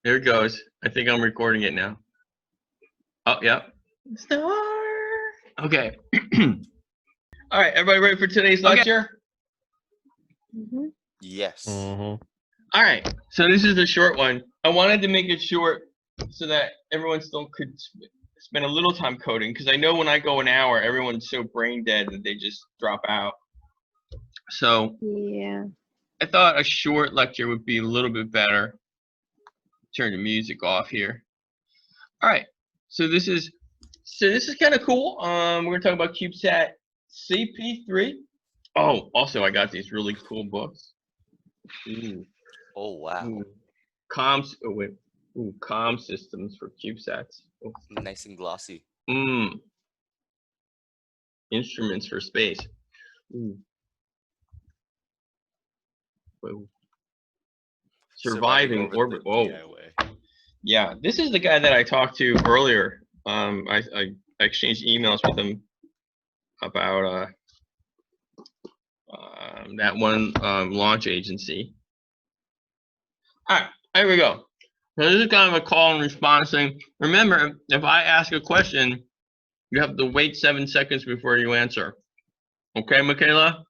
Here it goes. I think I'm recording it now. Oh, yeah. Star. Okay. All right, everybody ready for today's lecture? Mm-hmm. Yes. All right, so this is a short one. I wanted to make it short so that everyone still could spend a little time coding, because I know when I go an hour, everyone's so brain dead that they just drop out. So Yeah. I thought a short lecture would be a little bit better. Turn the music off here. All right, so this is kind of cool. We're gonna talk about Cubesat CP3. Oh, also I got these really cool books. Ooh. Oh wow. Ooh. Comms. Oh wait. Ooh, comm systems for CubeSats. Oh. Nice and glossy. Instruments for space. Ooh. Whoa. Surviving orbit. Oh. Yeah, this is the guy that I talked to earlier. I exchanged emails with him about that one launch agency. All right, here we go. So this is kind of a call and response thing. Remember, if I ask a question, you have to wait 7 seconds before you answer. Okay, Michaela?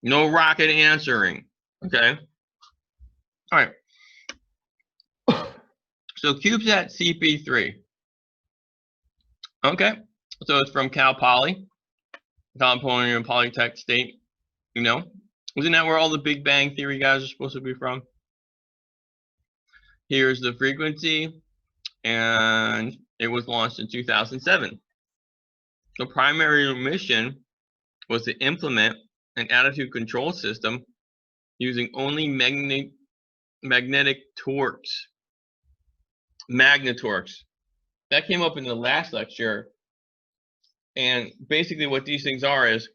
No rocket answering. Okay? All right. So Cubesat CP3. Okay. So it's from Cal Poly, California Polytech State. You know? Isn't that where all the Big Bang Theory guys are supposed to be from? Here's the frequency, and it was launched in 2007. The primary mission was to implement an attitude control system using only magnetic torques. Magnetorques. That came up in the last lecture. And basically what these things are is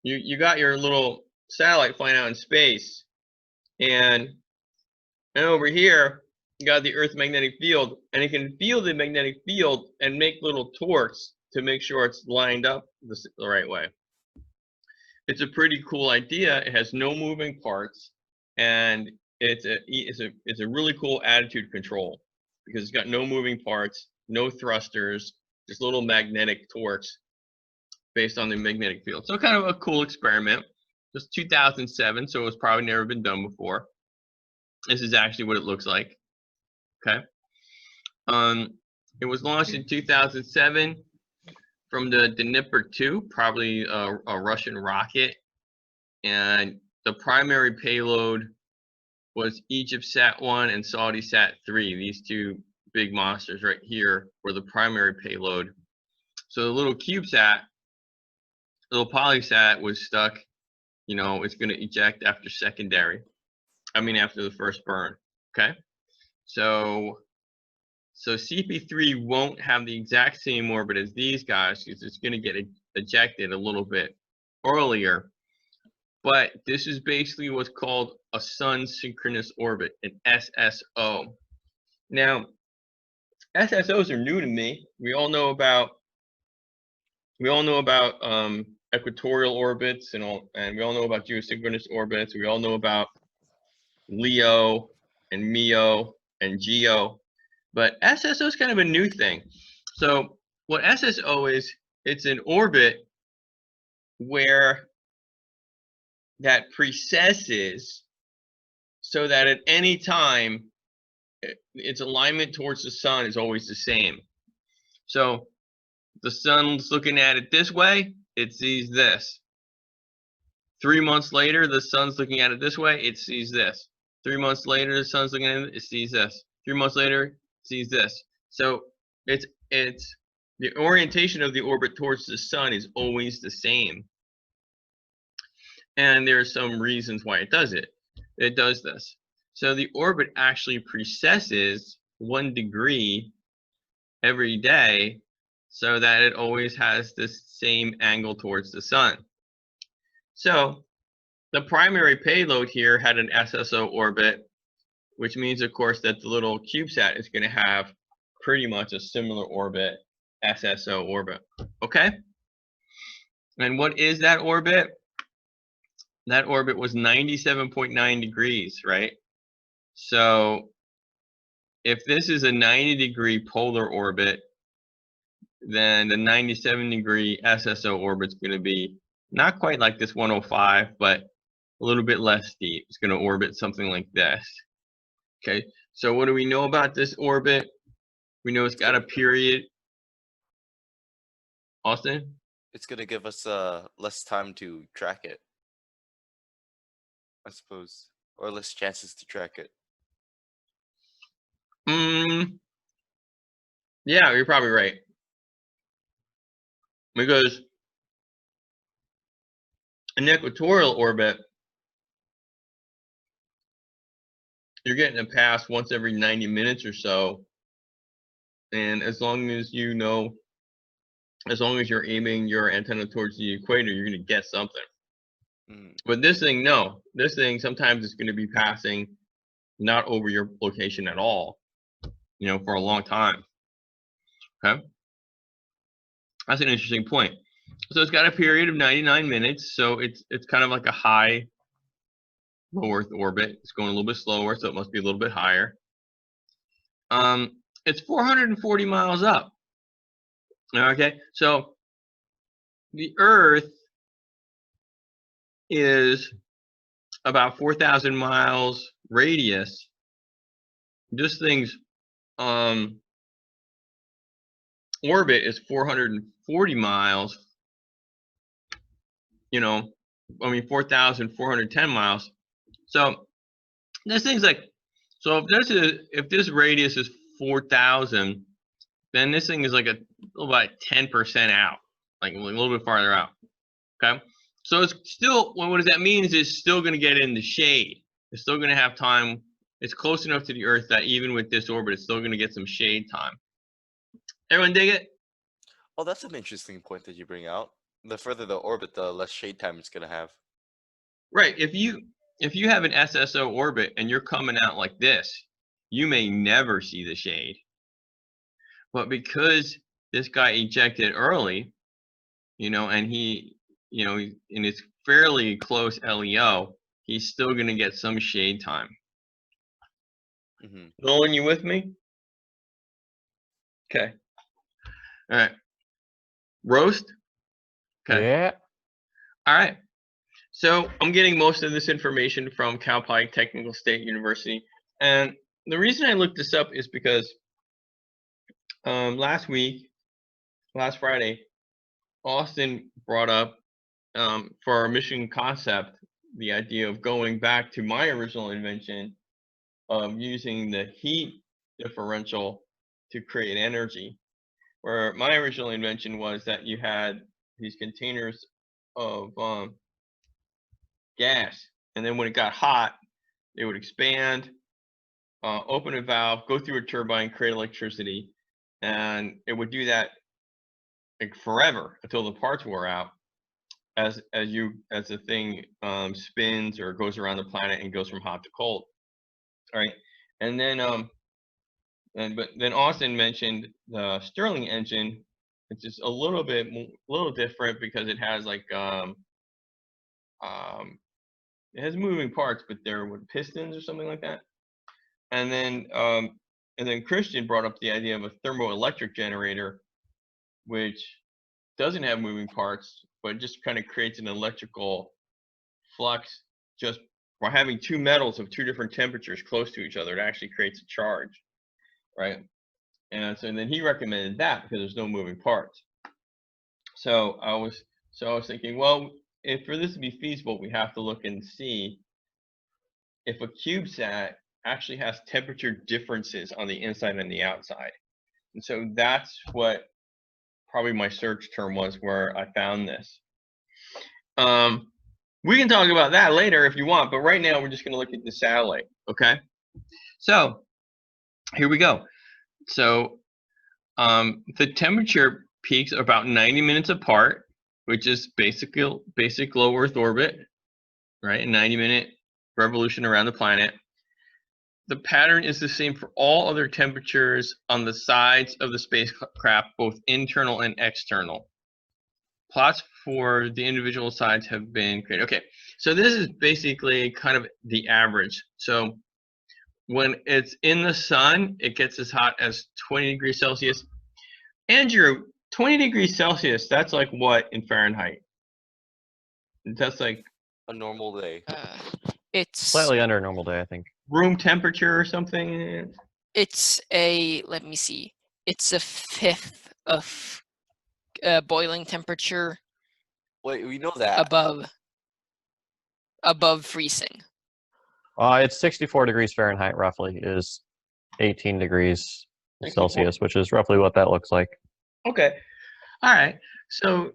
you got your little satellite flying out in space, and over here you got the Earth's magnetic field, and it can feel the magnetic field and make little torques to make sure it's lined up the right way. It's a pretty cool idea. It has no moving parts, and it's a really cool attitude control because it's got no moving parts, no thrusters, just little magnetic torques based on the magnetic field. So kind of a cool experiment. Just 2007, so it's probably never been done before. This is actually what it looks like. Okay. It was launched in 2007 from the Dnipro-2, probably a Russian rocket, and the primary payload was EgyptSat-1 and SaudiSat-3. These two big monsters right here were the primary payload. So the little CubeSat, little PolySat was stuck. You know, it's going to eject after secondary. I mean, after the first burn. Okay. So CP3 won't have the exact same orbit as these guys because it's going to get ejected a little bit earlier. But this is basically what's called a sun synchronous orbit, an SSO. Now, SSOs are new to me. We all know about equatorial orbits and we all know about geosynchronous orbits. We all know about LEO and MEO and GEO. But SSO is kind of a new thing. So what SSO is, it's an orbit where that precesses so that at any time its alignment towards the sun is always the same. So the sun's looking at it this way, it sees this. 3 months later, the sun's looking at it this way, it sees this. 3 months later, the sun's looking at it, it sees this. 3 months later, sees this. So it's the orientation of the orbit towards the sun is always the same. And there are some reasons why it does it. It does this. So the orbit actually precesses 1 degree every day so that it always has the same angle towards the sun. So the primary payload here had an SSO orbit, which means, of course, that the little CubeSat is going to have pretty much a similar orbit, SSO orbit. Okay? And what is that orbit? That orbit was 97.9 degrees, right? So if this is a 90-degree polar orbit, then the 97-degree SSO orbit's going to be not quite like this 105, but a little bit less steep. It's going to orbit something like this. Okay, so what do we know about this orbit? We know it's got a period. Austin? It's gonna give us less time to track it, I suppose, or less chances to track it. Yeah, you're probably right. Because an equatorial orbit, you're getting a pass once every 90 minutes or so. And as long as you know, as long as you're aiming your antenna towards the equator, you're going to get something. But this thing, no. This thing, sometimes it's going to be passing not over your location at all, you know, for a long time. Okay? That's an interesting point. So it's got a period of 99 minutes, so it's kind of like a high low Earth orbit. It's going a little bit slower, so it must be a little bit higher. It's 440 miles up. Okay, so the Earth is about 4,000 miles radius. This thing's orbit is 440 miles. You know, I mean 4,410 miles. So this thing's like, so if this radius is 4,000, then this thing is like about 10% out, like a little bit farther out. Okay, so it's still, what does that mean? Is it's still going to get in the shade. It's still going to have time. It's close enough to the Earth that even with this orbit, it's still going to get some shade time. Everyone dig it? Oh, that's an interesting point that you bring out. The further the orbit, the less shade time it's gonna have. Right. If you have an SSO orbit and you're coming out like this, you may never see the shade. But because this guy ejected early, you know, and he, you know, in his fairly close LEO, he's still going to get some shade time. Nolan, you with me? Okay. All right. Roast? Okay. Yeah. All right. So I'm getting most of this information from Cal Poly Technical State University. And the reason I looked this up is because last Friday, Austin brought up for our mission concept the idea of going back to my original invention of using the heat differential to create energy. Where my original invention was that you had these containers of gas, and then when it got hot, it would expand, open a valve, go through a turbine, create electricity, and it would do that like forever until the parts wore out. As the thing spins or goes around the planet and goes from hot to cold. All right, and then but then Austin mentioned the Stirling engine, which is a little different because it has like it has moving parts, but they're with pistons or something like that. And then Christian brought up the idea of a thermoelectric generator, which doesn't have moving parts, but just kind of creates an electrical flux just by having two metals of two different temperatures close to each other. It actually creates a charge, right? And so then he recommended that because there's no moving parts. So I was thinking, well, if for this to be feasible, we have to look and see if a CubeSat actually has temperature differences on the inside and the outside. And so that's what probably my search term was where I found this. We can talk about that later if you want, but right now we're just going to look at the satellite, okay? So here we go. So the temperature peaks are about 90 minutes apart, which is basic low Earth orbit, right? A 90-minute revolution around the planet. The pattern is the same for all other temperatures on the sides of the spacecraft, both internal and external. Plots for the individual sides have been created. Okay, so this is basically kind of the average. So when it's in the sun, it gets as hot as 20 degrees Celsius. Andrew, 20 degrees Celsius, that's like what in Fahrenheit? That's like A normal day. It's Slightly under a normal day, I think. room temperature or something. it's a let me see. It's a fifth of boiling temperature Wait, we know that. above freezing. It's 64 degrees Fahrenheit, roughly, is 18 degrees 64. Celsius, which is roughly what that looks like. Okay. All right. So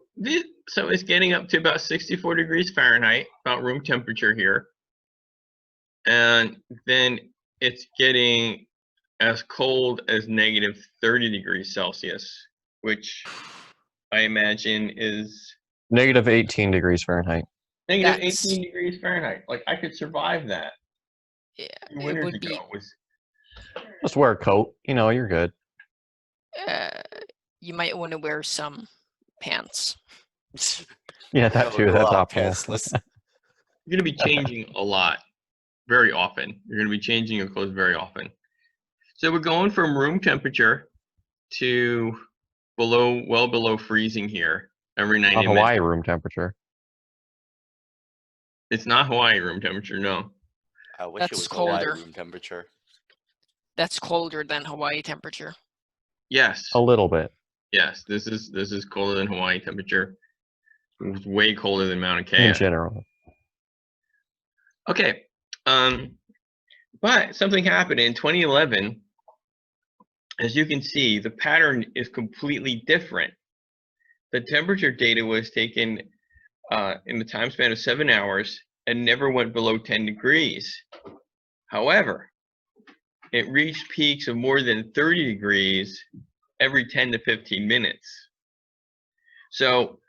so it's getting up to about 64 degrees Fahrenheit, about room temperature here. And then it's getting as cold as negative 30 degrees Celsius, which I imagine is Negative 18 degrees Fahrenheit. negative That's- 18 degrees Fahrenheit. Like I could survive that. Yeah, 2 it winters would ago be. was Just wear a coat. You're good. You might want to wear some pants. Yeah, that Yo, too. go That's out optional. pantsless. you're going to be changing a lot, very often. You're going to be changing your clothes very often. So we're going from room temperature to well below freezing here every 90 On minutes. Hawaii room temperature. It's not Hawaii room temperature, no. I wish it That's was Hawaii colder. room temperature. That's colder than Hawaii temperature. Yes, A little bit. yes. This is colder than Hawaii temperature. It's way colder than Mauna In Kea. general. Okay, but something happened in 2011. As you can see, the pattern is completely different. The temperature data was taken in the time span of 7 hours and never went below 10 degrees. However, it reached peaks of more than 30 degrees every 10 to 15 minutes. So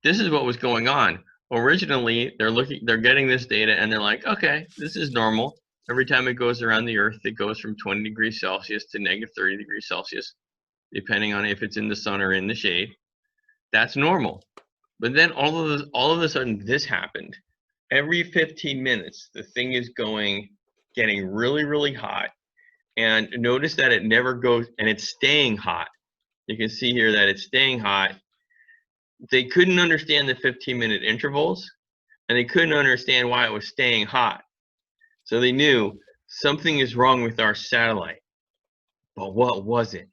this is what was going on. Originally, they're getting this data and they're like, okay, this is normal. Every time it goes around the Earth, it goes from 20 degrees Celsius to negative 30 degrees Celsius, depending on if it's in the sun or in the shade. That's normal. But then all of a sudden, this happened. Every 15 minutes, the thing is getting really, really hot. And notice that it never goes, and it's staying hot. You can see here that it's staying hot. They couldn't understand the 15-minute intervals, and they couldn't understand why it was staying hot. So they knew something is wrong with our satellite. But what was it?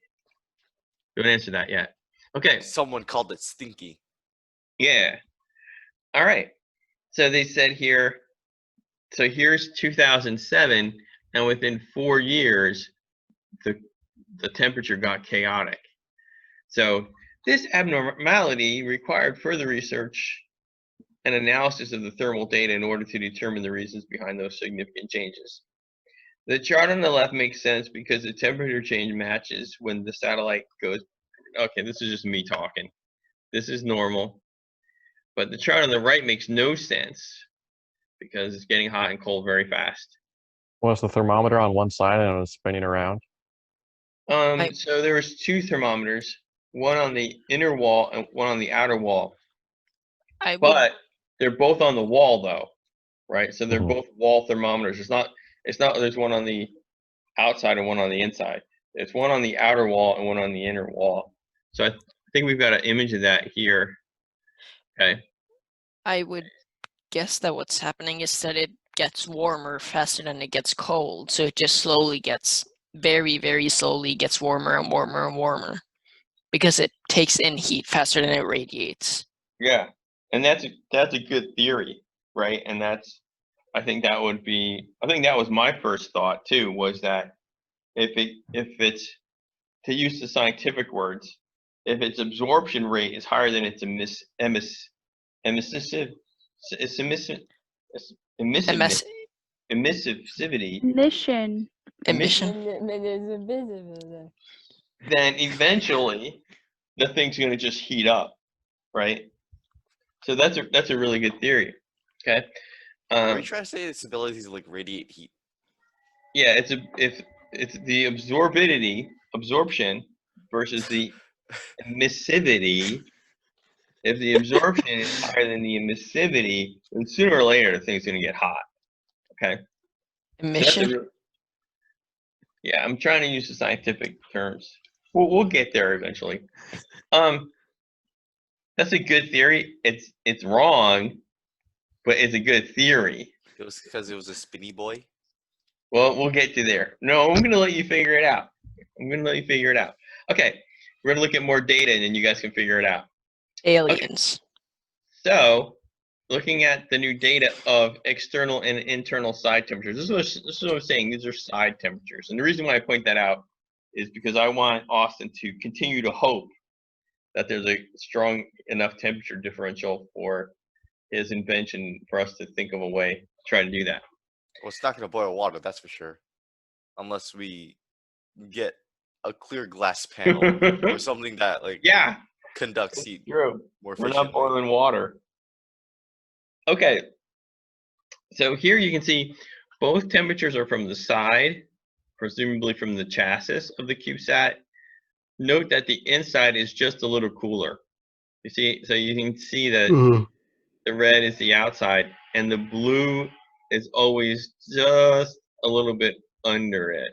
Don't answer that yet. Okay. Someone called it stinky. Yeah. All right. So they said here, so here's 2007, and within 4 years, the temperature got chaotic. So this abnormality required further research and analysis of the thermal data in order to determine the reasons behind those significant changes. The chart on the left makes sense because the temperature change matches when the satellite goes. Okay, this is just me talking. This is normal. But the chart on the right makes no sense because it's getting hot and cold very fast. Was the thermometer on one side and it was spinning around? So there was 2 thermometers, one on the inner wall and one on the outer wall. But they're both on the wall though, right? So they're both wall thermometers. It's not there's one on the outside and one on the inside. It's one on the outer wall and one on the inner wall. So I think we've got an image of that here. Okay. I would guess that what's happening is that it gets warmer faster than it gets cold. So it just slowly gets very, very slowly gets warmer and warmer and warmer because it takes in heat faster than it radiates. Yeah. And that's a good theory, right? And I think that was my first thought too, was that if it's, to use the scientific words, if its absorption rate is higher than its emissive emissivity, Emission. then eventually the thing's going to just heat up, right? So that's a really good theory. Okay. Are you trying to say its ability to like radiate heat? Yeah, it's the absorption versus the emissivity. If the absorption is higher than the emissivity, then sooner or later the thing's going to get hot. Okay. So Emission. Yeah, I'm trying to use the scientific terms. We'll get there eventually. That's a good theory. It's wrong, but it's a good theory. It was because it was a spinny boy. Well, we'll get to there. No, I'm gonna let you figure it out. I'm gonna let you figure it out. Okay, we're gonna look at more data, and then you guys can figure it out. Aliens. So, looking at the new data of external and internal side temperatures. This is what I'm saying. These are side temperatures, and the reason why I point that out is because I want Austin to continue to hope that there's a strong enough temperature differential for his invention for us to think of a way to try to do that. Well, it's not gonna boil water, that's for sure. Unless we get a clear glass panel or something that like Yeah, conducts heat true. more We're efficiently. not boiling water. Okay, so here you can see both temperatures are from the side, presumably from the chassis of the CubeSat. Note that the inside is just a little cooler. You see, so you can see that the red is the outside, and the blue is always just a little bit under it.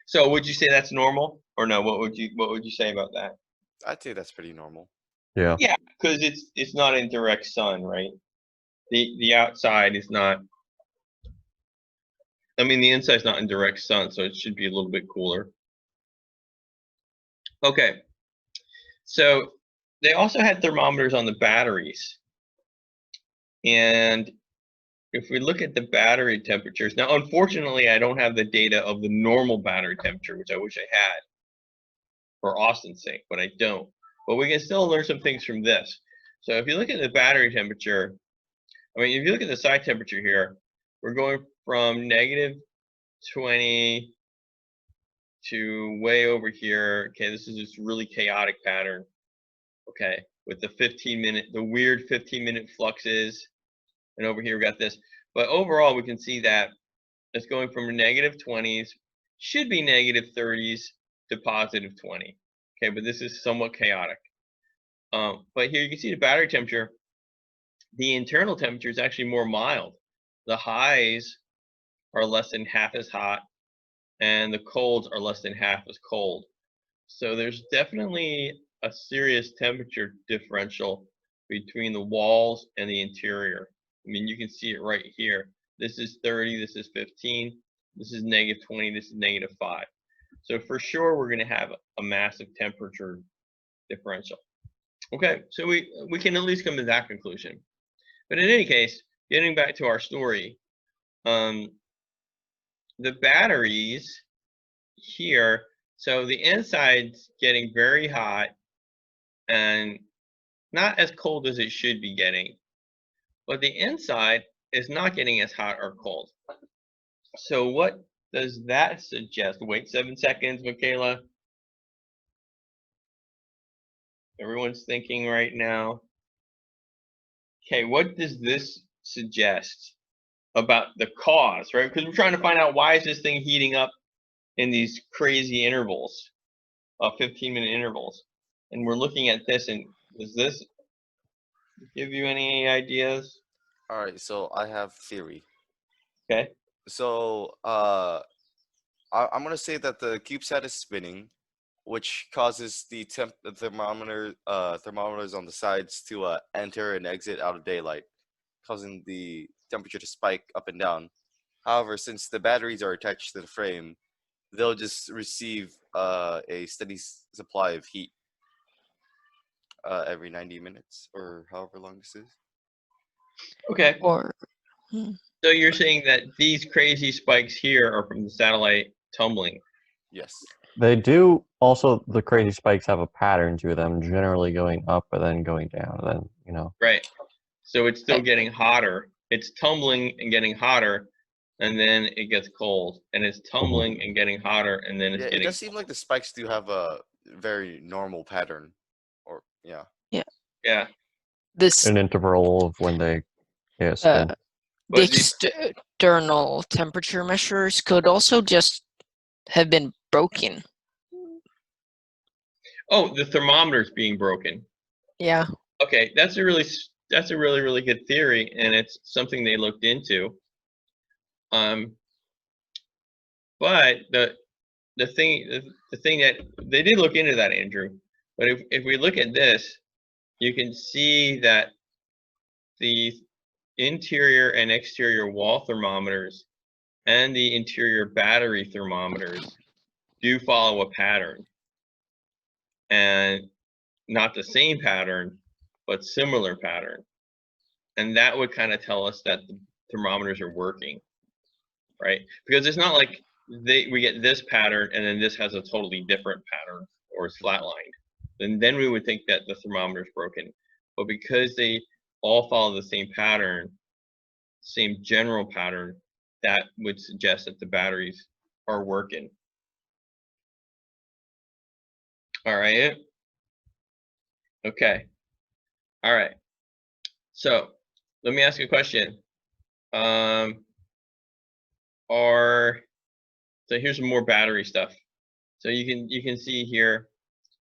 So would you say that's normal, or no? What would you say about that? I'd say that's pretty normal. Yeah. Yeah, because it's not in direct sun, right? The outside is not. I mean, the inside's not in direct sun, so it should be a little bit cooler. Okay, so they also had thermometers on the batteries, and if we look at the battery temperatures, now unfortunately I don't have the data of the normal battery temperature, which I wish I had for Austin's sake, but I don't. But we can still learn some things from this. So if you look at the battery temperature, I mean, if you look at the side temperature here, we're going from -20 to way over here. Okay, this is this really chaotic pattern. Okay, with the the weird 15-minute fluxes, and over here we got this. But overall, we can see that it's going from -20s, should be -30s to +20. Okay, but this is somewhat chaotic. But here you can see the battery temperature. The internal temperature is actually more mild. The highs are less than half as hot, and the colds are less than half as cold. So there's definitely a serious temperature differential between the walls and the interior. I mean, you can see it right here. This is 30, this is 15, this is -20, this is -5. So for sure, we're going to have a massive temperature differential. Okay, so we can at least come to that conclusion. But in any case, getting back to our story, the batteries here, so the inside's getting very hot and not as cold as it should be getting, but the inside is not getting as hot or cold. So what does that suggest? Wait 7 seconds, Michaela. Everyone's thinking right now. Okay, what does this suggest about the cause, right? Because we're trying to find out why is this thing heating up in these crazy intervals, 15-minute intervals. And we're looking at this, and does this give you any ideas? All right, so I have theory. Okay. So I'm gonna say that the CubeSat is spinning, which causes the thermometers on the sides to enter and exit out of daylight, causing the temperature to spike up and down. However, since the batteries are attached to the frame, they'll just receive a steady supply of heat every 90 minutes or however long this is. Okay. Or So you're saying that these crazy spikes here are from the satellite tumbling? Yes. They do also, the crazy spikes have a pattern to them, generally going up and then going down, and then, you know. Right. So it's still getting hotter. It's tumbling and getting hotter, and then it gets cold. And it's tumbling and getting hotter, and then it's Yeah, it getting does seem like the spikes do have a very normal pattern. Or yeah. yeah. this An interval of when they spin. the But these, external temperature measures could also just have been broken. oh, the thermometer's being broken. Yeah. Okay, that's a really good theory, and it's something they looked into. But the thing that they did look into that, Andrew. But if we look at this, you can see that the interior and exterior wall thermometers and the interior battery thermometers do follow a pattern, and not the same pattern, but similar pattern. And that would kind of tell us that the thermometers are working, right? Because it's not like we get this pattern and then this has a totally different pattern or it's flatlined. Then we would think that the thermometer is broken. But because they all follow the same pattern, same general pattern, that would suggest that the batteries are working. All right. Okay. All right. So let me ask you a question. So here's some more battery stuff. So you can see here,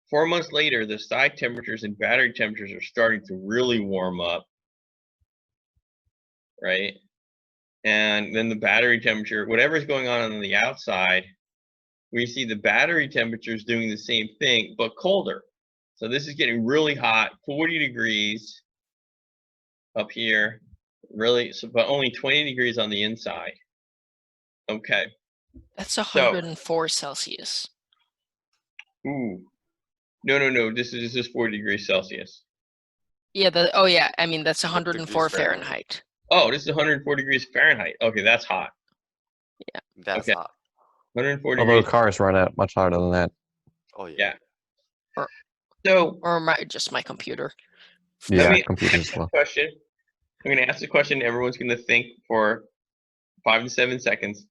4 months later, the side temperatures and battery temperatures are starting to really warm up, right? And then the battery temperature, whatever's going on the outside, we see the battery temperatures doing the same thing, but colder. So this is getting really hot, 40 degrees up here, really, so, but only 20 degrees on the inside. Okay. That's 104 Celsius. Ooh. No. This is 40 degrees Celsius. Yeah. Oh yeah. I mean that's 104 degrees Fahrenheit. Fahrenheit. Oh, this is 104 degrees Fahrenheit. Okay, that's hot. That's Okay. hot. 140 Although degrees. cars run at much hotter than that. Oh yeah. Yeah. Or- So Or just my computer. let Yeah, me computers ask as a well. question. I'm going to ask the question. Everyone's going to think for 5 to 7 seconds.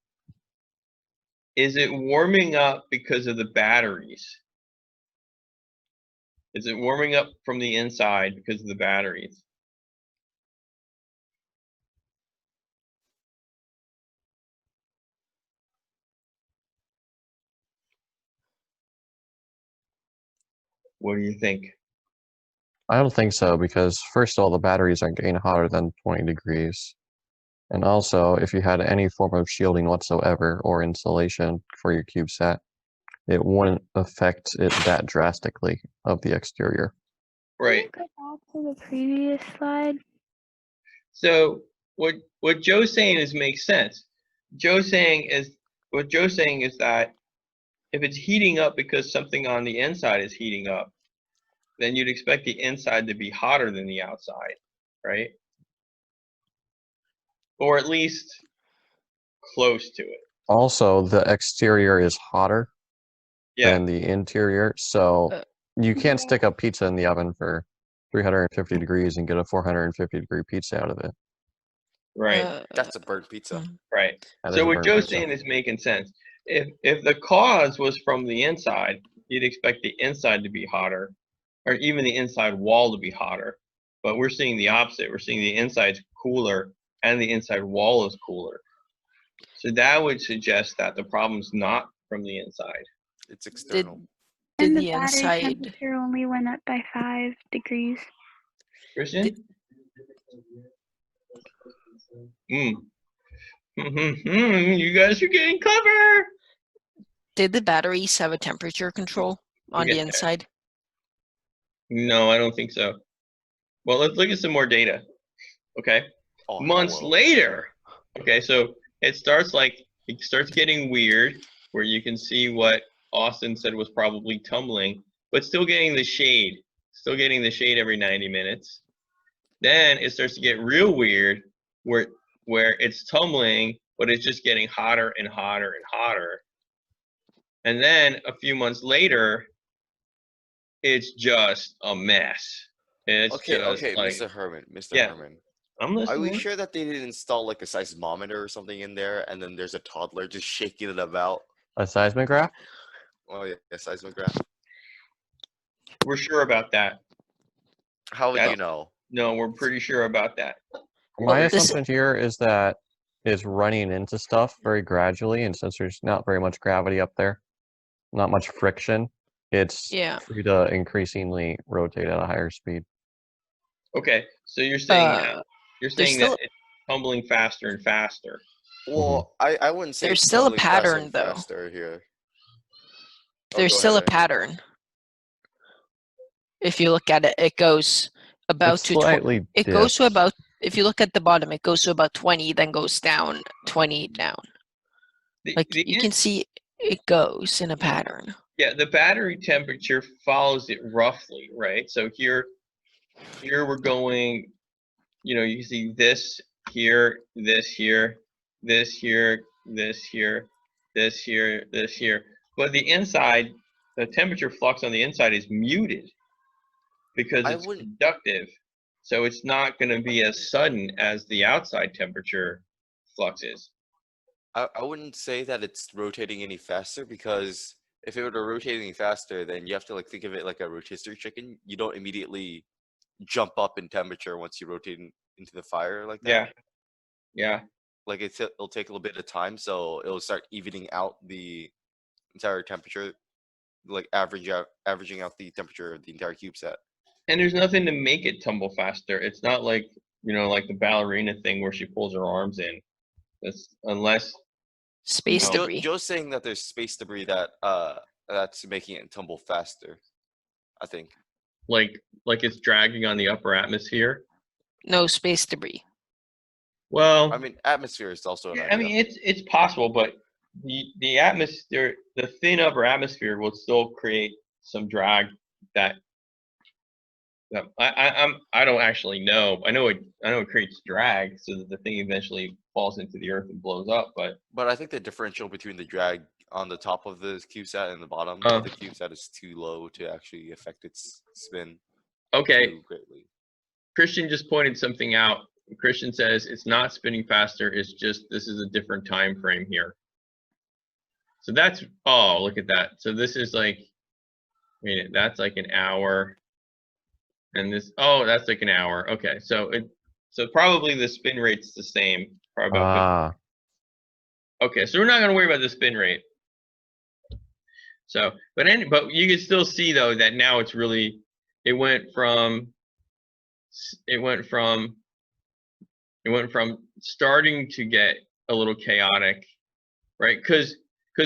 Is it warming up because of the batteries? Is it warming up from the inside because of the batteries? What do you think? I don't think so, because first of all, the batteries aren't getting hotter than 20 degrees. And also, if you had any form of shielding whatsoever or insulation for your CubeSat, it wouldn't affect it that drastically of the exterior. Right. Can you go back to the previous slide? So what Joe's saying makes sense. What Joe's saying is that if it's heating up because something on the inside is heating up, then you'd expect the inside to be hotter than the outside, right? Or at least close to it. Also, the exterior is hotter Yeah, than the interior, so Uh, you can't stick a pizza in the oven for 350 degrees and get a 450 degree pizza out of it. right, That's a burnt pizza. right. That So is a what burnt Joe's pizza. saying is making sense. If the cause was from the inside, you'd expect the inside to be hotter, or even the inside wall to be hotter. But we're seeing the opposite. We're seeing the inside's cooler and the inside wall is cooler. So that would suggest that the problem's not from the inside. It's Did external. did And the the battery inside temperature only went up by 5 degrees. Christian? You guys are getting clever. did the batteries have a temperature control on get the there. inside? No, I don't think so. Well, let's look at some more data. Okay. Oh, Months hello. later. Okay, so it starts getting weird, where you can see what Austin said was probably tumbling, but still getting the shade. Still getting the shade every 90 minutes. Then it starts to get real weird, where it's tumbling, but it's just getting hotter and hotter and hotter. And then a few months later, it's just a mess. It's Okay, just like, Mr. Herman, Mr. Yeah. Herman. I'm Are listening. we sure that they didn't install like a seismometer or something in there, and then there's a toddler just shaking it about? A seismograph? Oh yeah, a seismograph. We're sure about that. How would That's- you know? No, we're pretty sure about that. My Well, this- assumption here is that it's running into stuff very gradually, and since there's not very much gravity up there, not much friction, it's Yeah. free to increasingly rotate at a higher speed. Okay, so you're saying There's that still it's tumbling faster and faster. Well, I wouldn't say There's it's still a totally faster pattern, and though. faster here. There's go still a ahead, Andrew. pattern. If you look at it, it goes about It's to slightly it goes to dipped. about, if you look at the bottom, it goes to about 20, then goes down 20 down. Like you can see it goes in a pattern. Yeah, the battery temperature follows it roughly, right? So here we're going, you know, you can see this here, this here, this here, this here, this here, this here. But the inside, the temperature flux on the inside is muted because I it's wouldn't- conductive. So it's not going to be as sudden as the outside temperature flux is. I wouldn't say that it's rotating any faster, because if it were to rotate any faster, then you have to like think of it like a rotisserie chicken. You don't immediately jump up in temperature once you rotate into the fire like that. Yeah. Yeah. Like it'll take a little bit of time, so it'll start evening out the entire temperature, like averaging out the temperature of the entire CubeSat. And there's nothing to make it tumble faster. It's not like, you know, like the ballerina thing where she pulls her arms in. That's unless Space No. debris. Joe's saying that there's space debris that's making it tumble faster, I think. like it's dragging on the upper atmosphere. No, space debris. Well, I mean, atmosphere is also an yeah, idea. I mean it's possible, but the atmosphere, the thin upper atmosphere will still create some drag that I don't actually know. I know it creates drag so that the thing eventually falls into the earth and blows up, but I think the differential between the drag on the top of the CubeSat and the bottom Oh. of the CubeSat is too low to actually affect its spin okay. too greatly. Christian just pointed something out. Christian says it's not spinning faster, it's just this is a different time frame here. So that's, oh, look at that. So this is like, wait, that's like an hour. And this, oh, that's like an hour. Okay, so probably the spin rate's the same. Probably about Ah, okay, so we're not going to worry about the spin rate. So, but you can still see though that now it's really, it went from starting to get a little chaotic, right? Because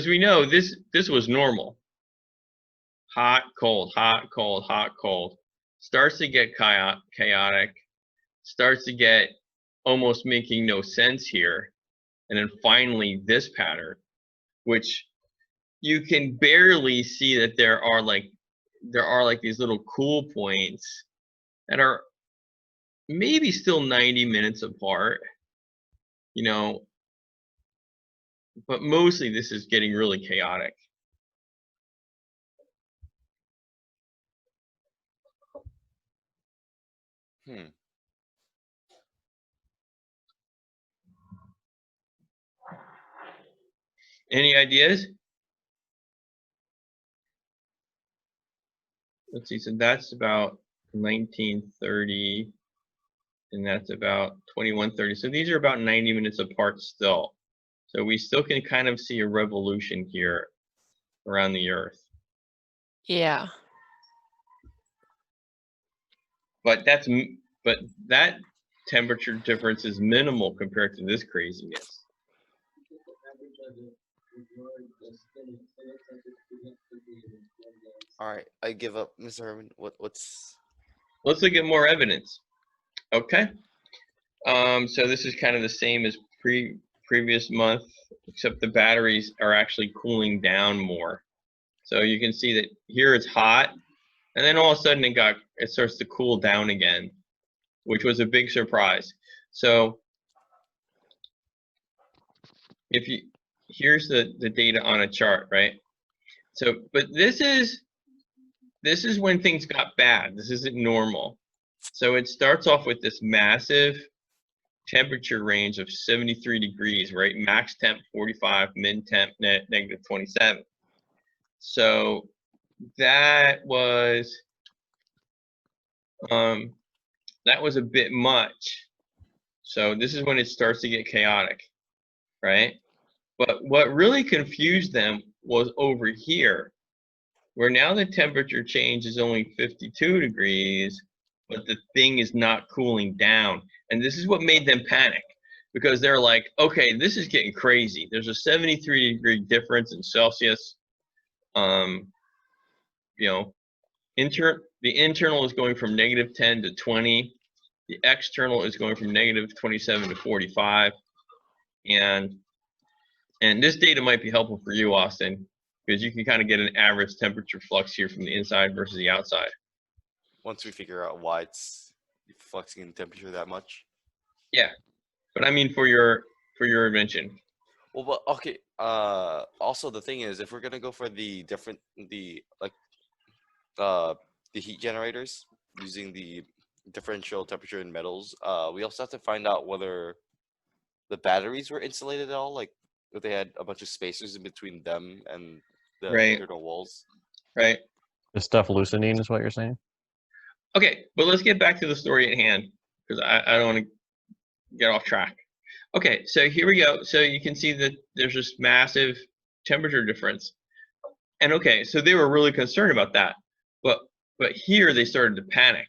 we know this was normal. Hot, cold, hot, cold, hot, cold. Starts to get chaotic. Starts to get almost making no sense here. And then finally this pattern, which you can barely see that there are like these little cool points that are maybe still 90 minutes apart, you know, but mostly this is getting really chaotic. Any ideas? Let's see, so that's about 1930, and that's about 2130. So these are about 90 minutes apart still. So we still can kind of see a revolution here around the Earth. Yeah. But that temperature difference is minimal compared to this craziness. All right, I give up, Mr. Herman. What's? Let's look at more evidence. Okay. So this is kind of the same as previous month, except the batteries are actually cooling down more. So you can see that here it's hot, and then all of a sudden it starts to cool down again, which was a big surprise. So here's the data on a chart, right? So, but this is when things got bad. This isn't normal. So it starts off with this massive temperature range of 73 degrees, right? Max temp 45, min temp negative 27. So that was a bit much. So this is when it starts to get chaotic, right? But what really confused them was over here, where now the temperature change is only 52 degrees, but the thing is not cooling down. And this is what made them panic. because they're like, okay, this is getting crazy. There's a 73-degree difference in Celsius. You know, the internal is going from -10 to 20. The external is going from -27 to 45. And this data might be helpful for you, Austin, because you can kind of get an average temperature flux here from the inside versus the outside. Once we figure out why it's fluxing in temperature that much. Yeah, but I mean for your invention. Well, but okay. Also, the thing is, if we're gonna go for the heat generators using the differential temperature in metals, we also have to find out whether the batteries were insulated at all, like if they had a bunch of spacers in between them and the Right. internal walls. Right. Is stuff loosening is what you're saying? Okay, but let's get back to the story at hand, because I don't want to get off track. Okay, so here we go. So you can see that there's this massive temperature difference. And okay, so they were really concerned about that. But here they started to panic,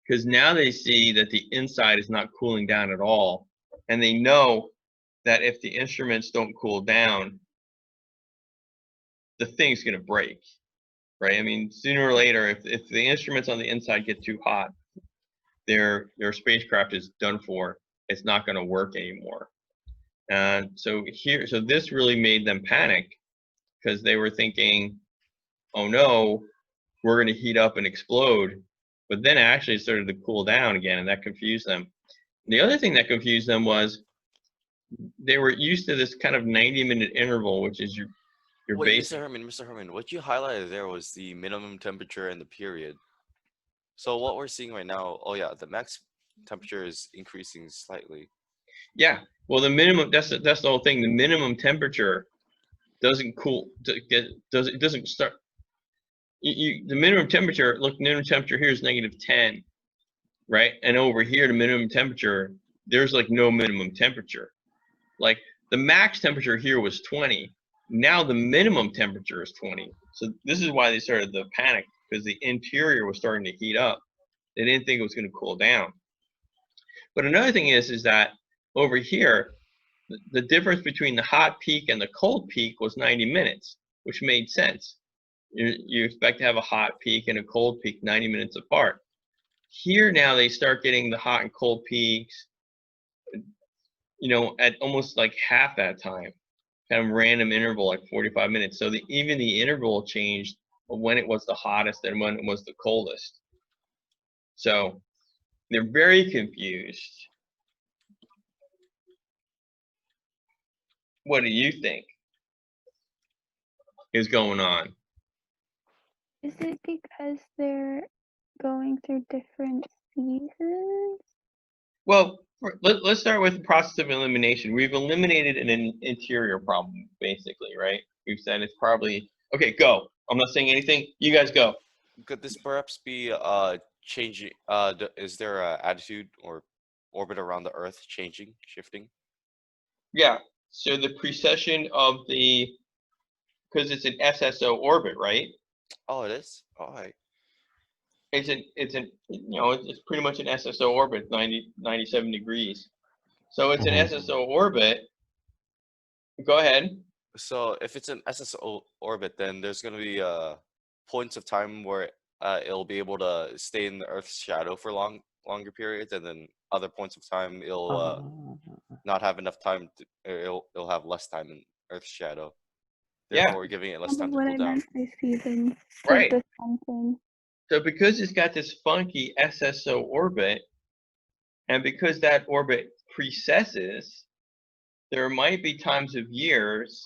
because now they see that the inside is not cooling down at all. And they know that if the instruments don't cool down, the thing's going to break, right? I mean, sooner or later, if the instruments on the inside get too hot, their spacecraft is done for. It's not going to work anymore. And so this really made them panic, because they were thinking, oh no, we're going to heat up and explode. But then actually it started to cool down again, and that confused them. The other thing that confused them was they were used to this kind of 90-minute interval, which is your Wait, basic. Mr. Herman, what you highlighted there was the minimum temperature and the period. So what we're seeing right now, oh yeah, the max temperature is increasing slightly. Yeah, well, the minimum, that's the whole thing. The minimum temperature doesn't cool, it doesn't start. The minimum temperature, look, minimum temperature here is -10, right? And over here, the minimum temperature, there's like no minimum temperature. Like the max temperature here was 20. Now the minimum temperature is 20. So this is why they started to panic, because the interior was starting to heat up. They didn't think it was going to cool down. But another thing is that over here, the difference between the hot peak and the cold peak was 90 minutes, which made sense. You expect to have a hot peak and a cold peak 90 minutes apart. Here now they start getting the hot and cold peaks, you know, at almost like half that time, kind of random interval, like 45 minutes. So even the interval changed when it was the hottest and when it was the coldest. So they're very confused. What do you think is going on? Is it because they're going through different seasons? Well, let's start with the process of elimination. We've eliminated an interior problem, basically, right? We've said it's probably, okay, go. I'm not saying anything. You guys go. Could this perhaps be changing? Is there a attitude or orbit around the Earth changing, shifting? Yeah. So the precession of because it's an SSO orbit, right? Oh, it is. All right. It's pretty much an SSO orbit, 97 degrees. So it's an Mhm. SSO orbit. Go ahead. So if it's an SSO orbit, then there's going to be points of time where it'll be able to stay in the Earth's shadow for longer periods, and then other points of time it'll not have enough time it'll have less time in Earth's shadow. Yeah. Therefore, giving it less Kind time of to what cool I down. meant by seasons. Right. The sun thing. So because it's got this funky SSO orbit, and because that orbit precesses, there might be times of years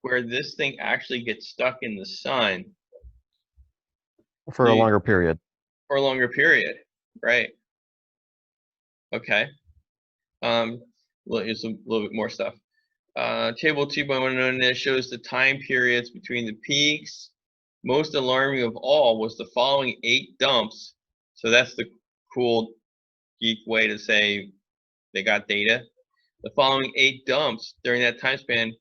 where this thing actually gets stuck in the sun For a longer period. for a longer period, right? Okay. Well, here's a little bit more stuff. Table 2.1 shows the time periods between the peaks. Most alarming of all was the following 8 dumps. So that's the cool geek way to say they got data. The following 8 dumps during that time span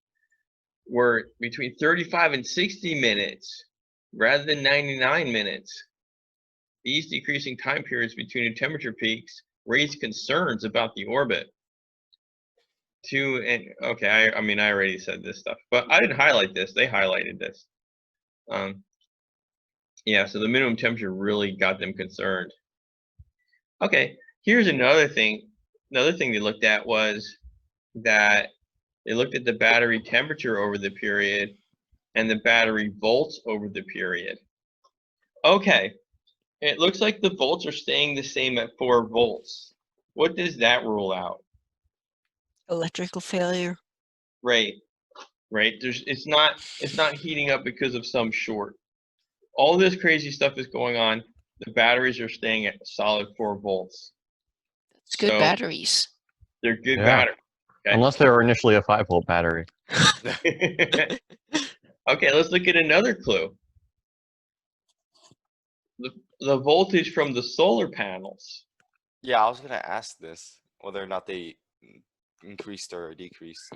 were between 35 and 60 minutes rather than 99 minutes. These decreasing time periods between the temperature peaks raised concerns about the orbit. Okay, I mean, I already said this stuff, but I didn't highlight this. They highlighted this. Yeah, so the minimum temperature really got them concerned. Okay, here's another thing. Another thing they looked at was that they looked at the battery temperature over the period and the battery volts over the period. Okay, it looks like the volts are staying the same at 4 volts. What does that rule out? Electrical failure. Right. It's not heating up because of some short. All this crazy stuff is going on. The batteries are staying at solid 4 volts. It's good So batteries. they're good Yeah. batteries. Okay. Unless they were initially a 5-volt battery. Okay, let's look at another clue. The voltage from the solar panels. Yeah, I was gonna ask this, whether or not they increased or decreased.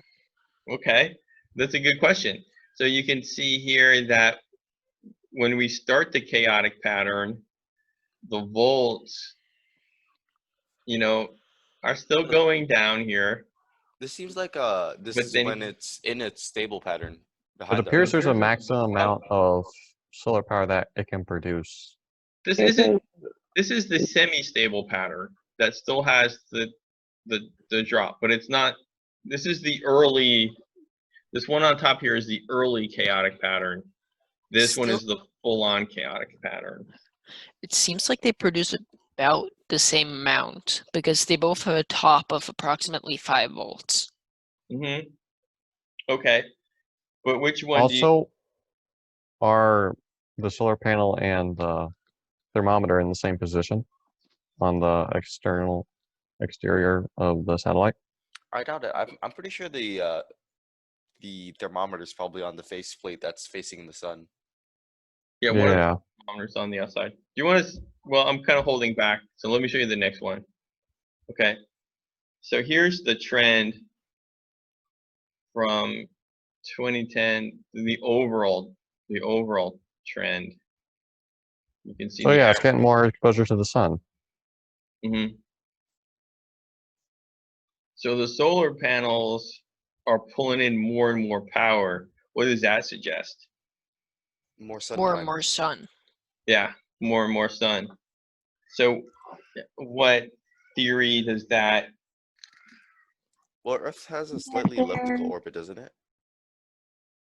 Okay, that's a good question. So you can see here that when we start the chaotic pattern, the volts, are still going down here. This seems like this But is then- when it's in its stable pattern It behind appears the there's a maximum amount of solar power that it can produce. This isn't. This is the semi-stable pattern that still has the drop, but it's not. This is the early. This one on top here is the early chaotic pattern. This one Still- is the full-on chaotic pattern. It seems like they produce about the same amount because they both have a top of approximately 5 volts. Mm-hmm. Okay, but which one do you? Also, are the solar panel and the thermometer in the same position on the exterior of the satellite? I doubt it. I'm pretty sure the thermometer is probably on the faceplate that's facing the sun. Yeah, one of the Yeah. thermometers on the outside. Do you want to? Well, I'm kind of holding back, so let me show you the next one. Okay, so here's the trend from 2010, the overall trend. You can see. So yeah, it's getting more exposure to the sun. Mm-hmm. So the solar panels are pulling in more and more power. What does that suggest? More sun. More and more sun. Yeah, more and more sun. So what theory does that? Well, Earth has a slightly elliptical orbit, doesn't it?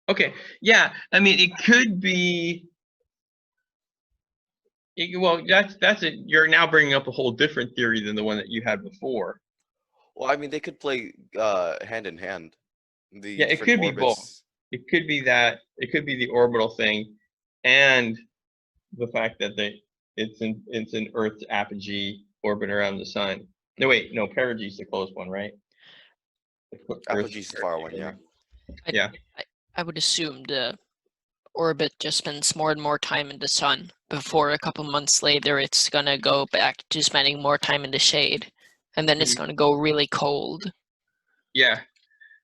Okay, yeah, I mean, it could be. Well, that's it. You're now bringing up a whole different theory than the one that you had before. Well, I mean, they could play hand in hand. The Yeah, it different could be both. orbits. It could be that. It could be the orbital thing, and the fact that it's in Earth's apogee orbit around the sun. No, wait, no, perigee is the close one, right? Apogee is the far one, yeah. Yeah. I would assume the orbit just spends more and more time in the sun before a couple months later it's gonna go back to spending more time in the shade, and then it's gonna go really cold. Yeah.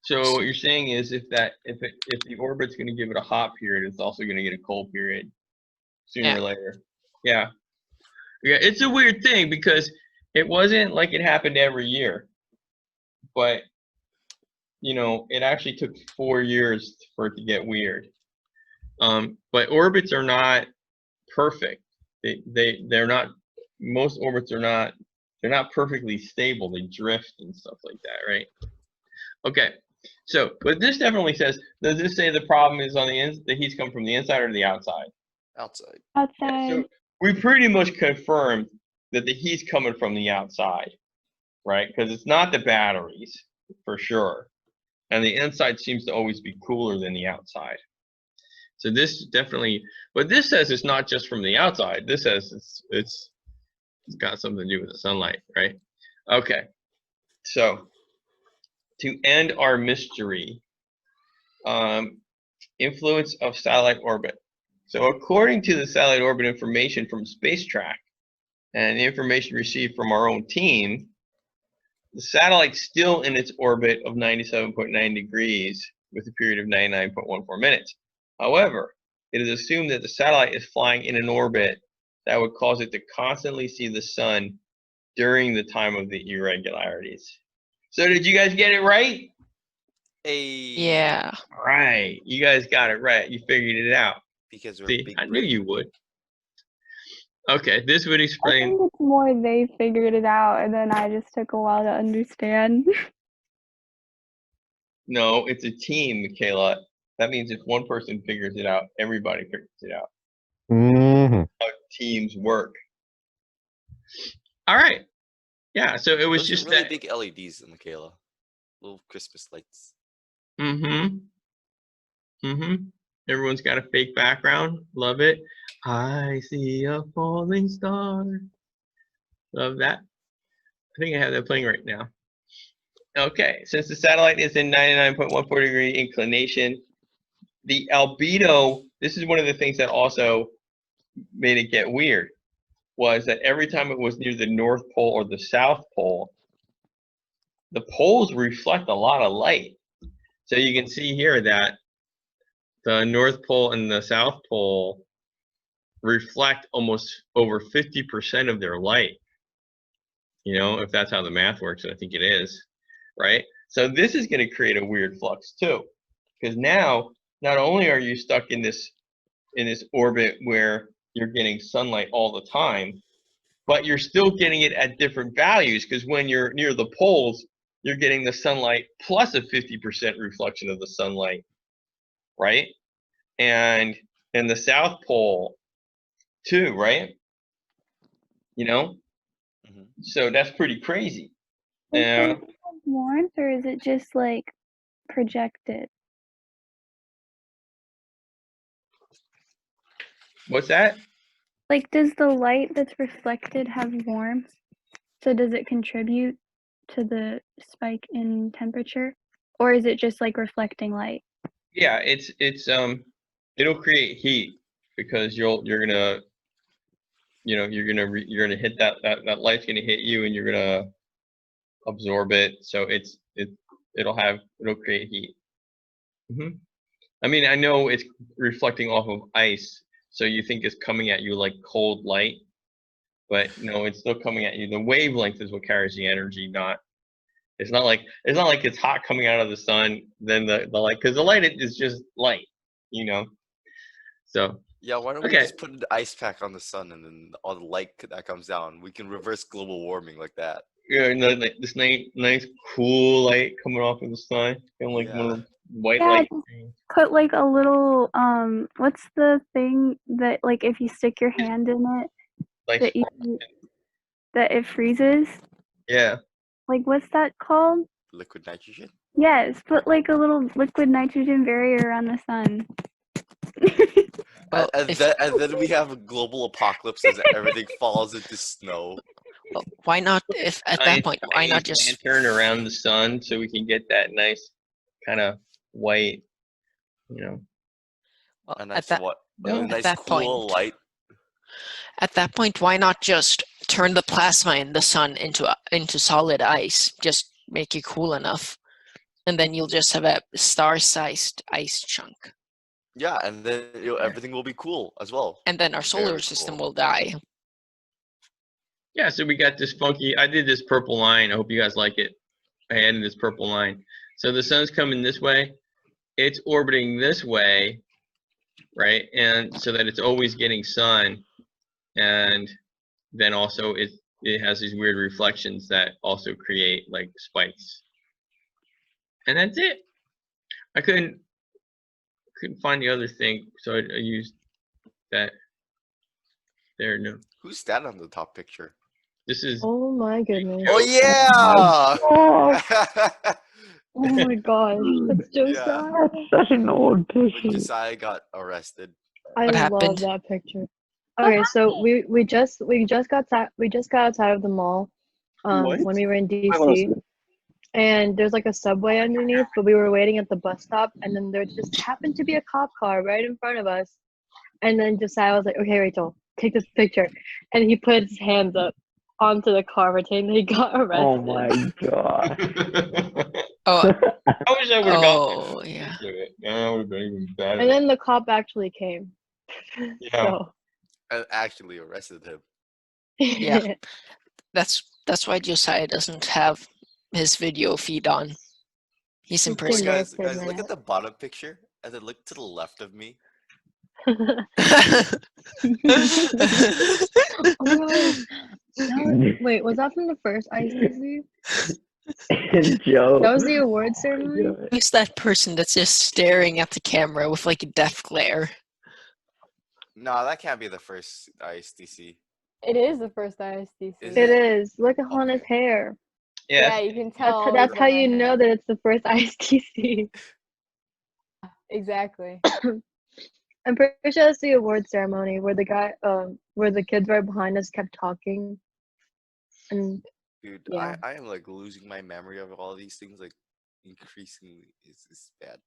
So what you're saying is if the orbit's going to give it a hot period, it's also going to get a cold period sooner or later. Yeah. Yeah, it's a weird thing because it wasn't like it happened every year, but it actually took 4 years for it to get weird. But orbits are not perfect. They're not. Most orbits are not. They're not perfectly stable. They drift and stuff like that, right? Okay. So, but this definitely says. Does this say the problem is on the heat's come from the inside or the outside? Outside. Outside. So we pretty much confirmed that the heat's coming from the outside, right? Because it's not the batteries for sure, and the inside seems to always be cooler than the outside. So this definitely, but this says it's not just from the outside. This says it's got something to do with the sunlight, right? Okay. So to end our mystery, influence of satellite orbit. So according to the satellite orbit information from SpaceTrack and the information received from our own team, the satellite's still in its orbit of 97.9 degrees with a period of 99.14 minutes. However, it is assumed that the satellite is flying in an orbit that would cause it to constantly see the sun during the time of the irregularities. So did you guys get it right? Yeah. Right. You guys got it right. You figured it out. Because we're See, big I knew brain. you would. Okay, this would I explain. think it's more they figured it out, and then I just took a while to understand. No, it's a team, Michaela. That means if one person figures it out, everybody figures it out. Hmm. How teams work. All right. Yeah, so it was Those just are really that. big LEDs, Michaela. Little Christmas lights. Mm-hmm. Mm-hmm. Everyone's got a fake background. Love it. I see a falling star. Love that. I think I have that playing right now. Okay, since the satellite is in 99.14 degree inclination, the albedo, this is one of the things that also made it get weird, was that every time it was near the North Pole or the South Pole, the poles reflect a lot of light. So you can see here that the North Pole and the South Pole reflect almost over 50% of their light. You know, if that's how the math works, and I think it is, right? So this is going to create a weird flux too, because now not only are you stuck in this orbit where you're getting sunlight all the time, but you're still getting it at different values, because when you're near the poles, you're getting the sunlight plus a 50% reflection of the sunlight, right? And the South Pole too, right? You know, Hmm. so that's pretty crazy. Like, does And it have warmth, or is it just like projected? what's that? Like, does the light that's reflected have warmth? So does it contribute to the spike in temperature, or is it just like reflecting light? Yeah, it'll create heat because you're gonna you're gonna hit that light's gonna hit you and you're gonna absorb it. So it'll create heat. Hmm. I mean, I know it's reflecting off of ice, so you think it's coming at you like cold light, but no, it's still coming at you. The wavelength is what carries the energy, not. It's not like it's hot coming out of the sun, then the light, because the light is just light, you know. So Yeah, why don't we okay, just put an ice pack on the sun and then all the light that comes down, we can reverse global warming like that. yeah, and then, like, this nice cool light coming off of the sun, kind of like one Yeah. of those white Yeah, light just things. put like a little what's the thing that, like, if you stick your hand in it Like, that you that it freezes? yeah, Like, what's that called? Liquid nitrogen? Yes, put like a little liquid nitrogen barrier around the sun. Well, And then we have a global apocalypse as everything falls into snow. well, why not? If at that giant point, why not Chinese just? lantern around the sun so we can get that nice kind of white, you know. Well, A nice what? A No. nice that cool point- light. At that point, why not just turn the plasma in the sun into solid ice? Just make it cool enough, and then you'll just have a star-sized ice chunk, Yeah, and then everything will be cool as well. and then our solar Very system cool. will die. Yeah, so we got this funky. I did this purple line. I hope you guys like it. I added this purple line. So the sun's coming this way. It's orbiting this way, right? And so that it's always getting sun, and then also it has these weird reflections that also create like spikes. And that's it. I couldn't find the other thing, so I used that. There, no. Who's that on the top picture? This is Oh my goodness. Oh yeah! Oh, oh my gosh. That's just Yeah. such an old When picture. Josiah got arrested. I What love happened? that picture. Okay, so we just got outside of the mall What? when we were in DC, and there's like a subway underneath, but we were waiting at the bus stop, and then there just happened to be a cop car right in front of us, and then Josiah was like, "Okay, Rachel, take this picture," and he put his hands up onto the car, pretending that he got arrested. Oh my god. Oh, I wish I would have gotten oh yeah. that would have been even better. And then the cop actually came. Yeah. So And actually arrested him. Yeah. That's why Josiah doesn't have his video feed on. He's He's too impressive. nice Guys, to guys, admit look it. at the bottom picture and then look to the left of me. Oh my god. Wait, was that from the first ICC? Joe. That was the award ceremony? Who's that person that's just staring at the camera with like a death glare? No, that can't be the first ISTC. It is the first ISDC. Is It is. Look on his Okay. hair. Yeah, Yes. you can tell. That's he's how got you red know hair. that it's the first ISTC. Exactly. I'm pretty sure that's the award ceremony where the guy, where the kids right behind us kept talking. And Dude, yeah. I am like losing my memory of all these things like increasingly. It's bad.